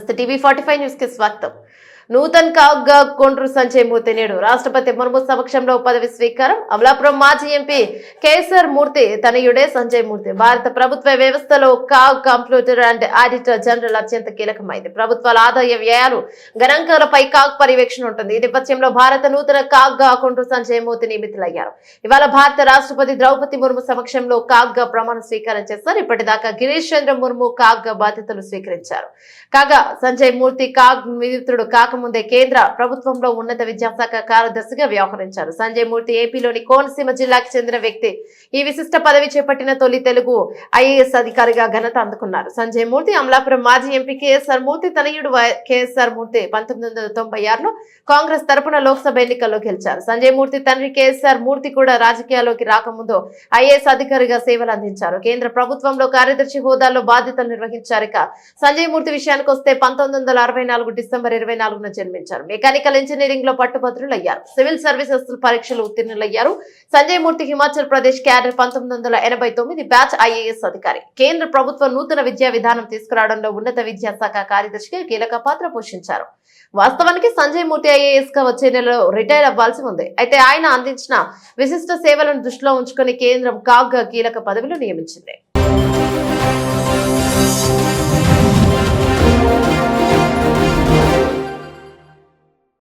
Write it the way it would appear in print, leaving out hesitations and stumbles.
నమస్తే TV 45 news కి స్వాగతం. నూతన్ కాగ్ కొండ్రు సంజయ్ మూర్తి నేడు రాష్ట్రపతి ముర్ము సమక్షంలో పదవి స్వీకారం. అమలాపురం మాజీ ఎంపీ కేఎస్ఆర్ మూర్తి తనయుడే సంజయ్ మూర్తి. భారత ప్రభుత్వ వ్యవస్థలో CAG computer and auditor general అత్యంత కీలకమైంది. ప్రభుత్వాల ఆదాయ వ్యయాలు గణాంకాలపై కాగ్ పర్యవేక్షణ ఉంటుంది. ఈ నేపథ్యంలో భారత నూతన కాగ్ కొండ్రు సంజయ్ మూర్తి నియమితులయ్యారు. ఇవాళ భారత రాష్ట్రపతి ద్రౌపది ముర్ము సమక్షంలో కాగ్ ప్రమాణ స్వీకారం చేశారు. ఇప్పటిదాకా గిరీష్ చంద్ర ముర్ము కాగ్ బాధ్యతలు స్వీకరించారు. కాగా సంజయ్ మూర్తి కాగ్ నియమితుడు కాకముందే కేంద్ర ప్రభుత్వంలో ఉన్నత విద్యాశాఖ కార్యదర్శిగా వ్యవహరించారు. సంజయ్ మూర్తి ఏపీలోని కోనసీమ జిల్లాకు చెందిన వ్యక్తి. ఈ విశిష్ట పదవి చేపట్టిన తొలి తెలుగు ఐఏఎస్ అధికారిగా ఘనత అందుకున్నారు. సంజయ్ మూర్తి అమలాపురం మాజీ ఎంపీ కేఎస్ఆర్ మూర్తి తనయుడు కేఎస్ఆర్ మూర్తి 1996లో కాంగ్రెస్ తరపున లోక్సభ ఎన్నికల్లో గెలిచారు. సంజయ్ మూర్తి తండ్రి కేఎస్ఆర్ మూర్తి కూడా రాజకీయాల్లోకి రాకముందు ఐఏఎస్ అధికారిగా సేవలు అందించారు. కేంద్ర ప్రభుత్వంలో కార్యదర్శి హోదాలో బాధ్యతలు నిర్వహించారు. సంజయ్ మూర్తి విషయానికి వస్తే 1964 డిసెంబర్ 24న జన్మించారు. మెకానికల్ ఇంజనీరింగ్ లో పట్టుభద్రులయ్యారు. సివిల్ సర్వీసెస్ పరీక్షలు ఉత్తీర్ణులయ్యారు. Sanjay Murthy Himachal Pradesh cadre 1989 batch IAS అధికారి. కేంద్ర ప్రభుత్వం నూతన విద్యా విధానం తీసుకురావడంలో ఉన్నత విద్యాశాఖ కార్యదర్శిగా కీలక పాత్ర పోషించారు. వాస్తవానికి సంజయ్ మూర్తి ఐఏఎస్ గా వచ్చే నెలలో రిటైర్ అవ్వాల్సి ఉంది. అయితే ఆయన అందించిన విశిష్ట సేవలను దృష్టిలో ఉంచుకుని కేంద్రం కాగ్ కీలక పదవిలో నియమించింది.